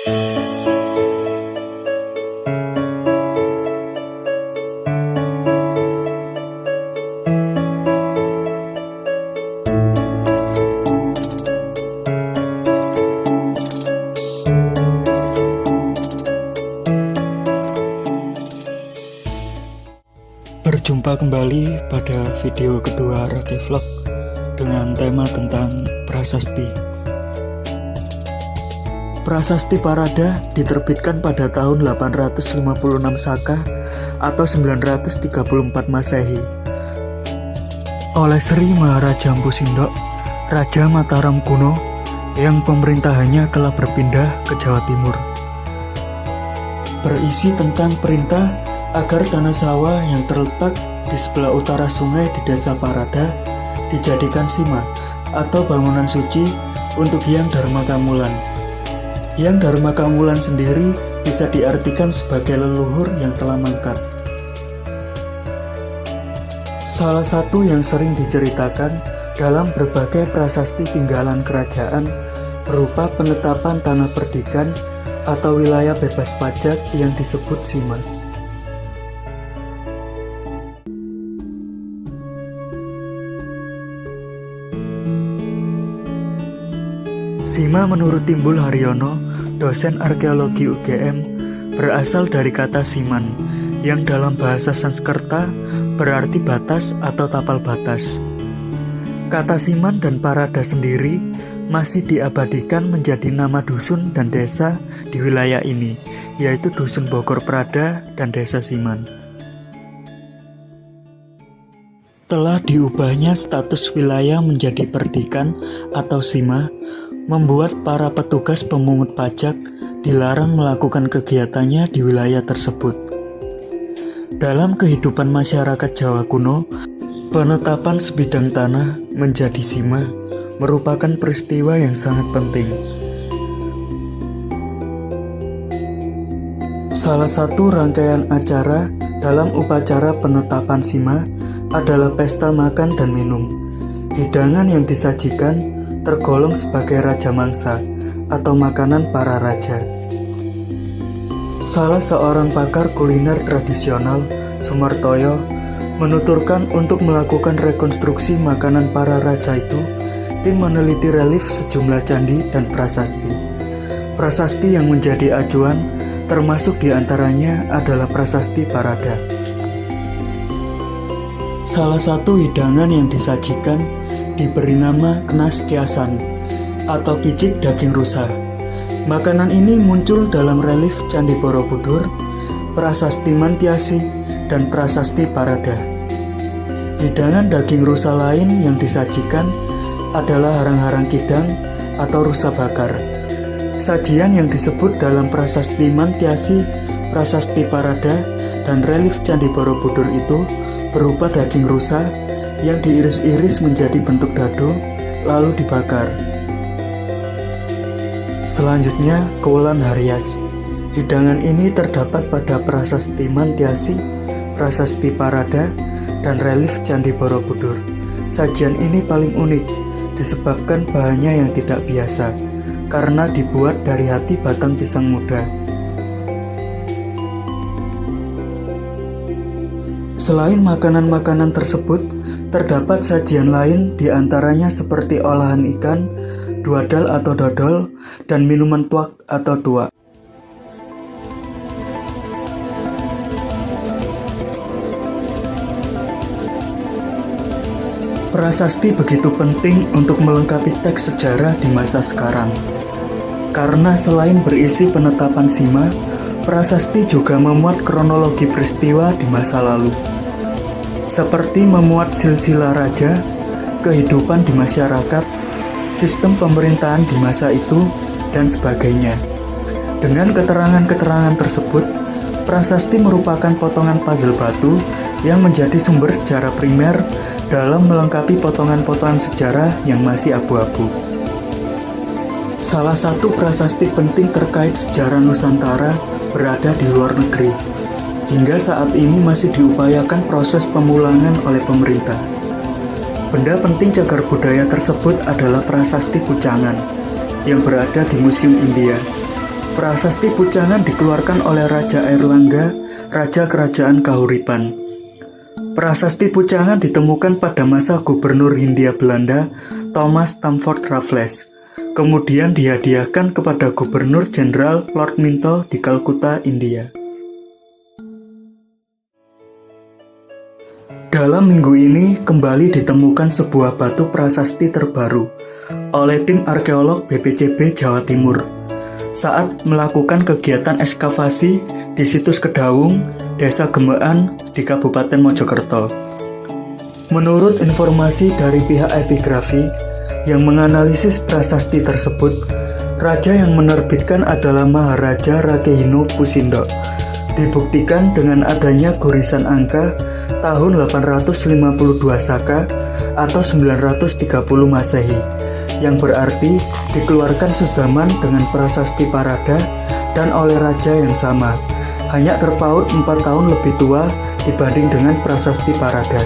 Berjumpa kembali pada video kedua Rake Vlog dengan tema tentang prasasti. Prasasti Parada diterbitkan pada tahun 856 Saka atau 934 Masehi oleh Sri Maharaja Empu Sindok, Raja Mataram kuno yang pemerintahannya telah berpindah ke Jawa Timur. Berisi tentang perintah agar tanah sawah yang terletak di sebelah utara sungai di desa Parada dijadikan sima atau bangunan suci untuk Hyang Dharma Kamulan. Hyang Dharma Kamulan sendiri bisa diartikan sebagai leluhur yang telah mangkat. Salah satu yang sering diceritakan dalam berbagai prasasti tinggalan kerajaan berupa penetapan tanah perdikan atau wilayah bebas pajak yang disebut sima. Sima menurut Timbul Haryono, dosen arkeologi UGM, berasal dari kata siman, yang dalam bahasa Sanskerta berarti batas atau tapal batas. Kata siman dan parada sendiri masih diabadikan menjadi nama dusun dan desa di wilayah ini, yaitu Dusun Bogor Prada dan Desa Siman. Telah diubahnya status wilayah menjadi perdikan atau sima, membuat para petugas pemungut pajak dilarang melakukan kegiatannya di wilayah tersebut. Dalam kehidupan masyarakat Jawa kuno, penetapan sebidang tanah menjadi sima merupakan peristiwa yang sangat penting. Salah satu rangkaian acara dalam upacara penetapan sima adalah pesta makan dan minum. Hidangan yang disajikan tergolong sebagai raja mangsa atau makanan para raja. Salah seorang pakar kuliner tradisional, Sumartoyo, menuturkan untuk melakukan rekonstruksi makanan para raja itu, tim meneliti relief sejumlah candi dan prasasti. Prasasti yang menjadi acuan termasuk diantaranya adalah prasasti Parada. Salah satu hidangan yang disajikan diberi nama kenas kiasan atau kicik daging rusa. Makanan ini muncul dalam relief Candi Borobudur, Prasasti Mantiasi, dan Prasasti Parada. Hidangan daging rusa lain yang disajikan adalah harang-harang kidang atau rusa bakar. Sajian yang disebut dalam Prasasti Mantiasi, Prasasti Parada, dan relief Candi Borobudur itu berupa daging rusa yang diiris-iris menjadi bentuk dado, lalu dibakar. Selanjutnya, Kaulan Haryas. Hidangan ini terdapat pada Prasasti Mantiasi, Prasasti Parada, dan relief Candi Borobudur. Sajian ini paling unik, disebabkan bahannya yang tidak biasa, karena dibuat dari hati batang pisang muda. Selain makanan-makanan tersebut, terdapat sajian lain diantaranya seperti olahan ikan, duadal atau dodol, dan minuman tuak atau tuak. Prasasti begitu penting untuk melengkapi teks sejarah di masa sekarang. Karena selain berisi penetapan sima, prasasti juga memuat kronologi peristiwa di masa lalu. Seperti memuat silsilah raja, kehidupan di masyarakat, sistem pemerintahan di masa itu, dan sebagainya. Dengan keterangan-keterangan tersebut, prasasti merupakan potongan puzzle batu yang menjadi sumber sejarah primer dalam melengkapi potongan-potongan sejarah yang masih abu-abu. Salah satu prasasti penting terkait sejarah Nusantara berada di luar negeri. Hingga saat ini masih diupayakan proses pemulangan oleh pemerintah. Benda penting cagar budaya tersebut adalah prasasti Pucangan yang berada di Museum India. Prasasti Pujangan dikeluarkan oleh Raja Airlangga, Raja Kerajaan Kahuripan. Prasasti Pujangan ditemukan pada masa Gubernur Hindia Belanda, Thomas Stamford Raffles. Kemudian dihadiahkan kepada Gubernur Jenderal Lord Minto di Kalkuta, India. Dalam minggu ini kembali ditemukan sebuah batu prasasti terbaru oleh tim arkeolog BPCB Jawa Timur saat melakukan kegiatan ekskavasi di situs Kedawung, Desa Gemekan di Kabupaten Mojokerto. Menurut informasi dari pihak epigrafi yang menganalisis prasasti tersebut, raja yang menerbitkan adalah Maharaja Rakehino Pusindo. Dibuktikan dengan adanya gurisan angka tahun 852 Saka atau 930 Masehi, yang berarti dikeluarkan sezaman dengan prasasti Parada dan oleh raja yang sama, hanya terpaut 4 tahun lebih tua dibanding dengan prasasti Parada.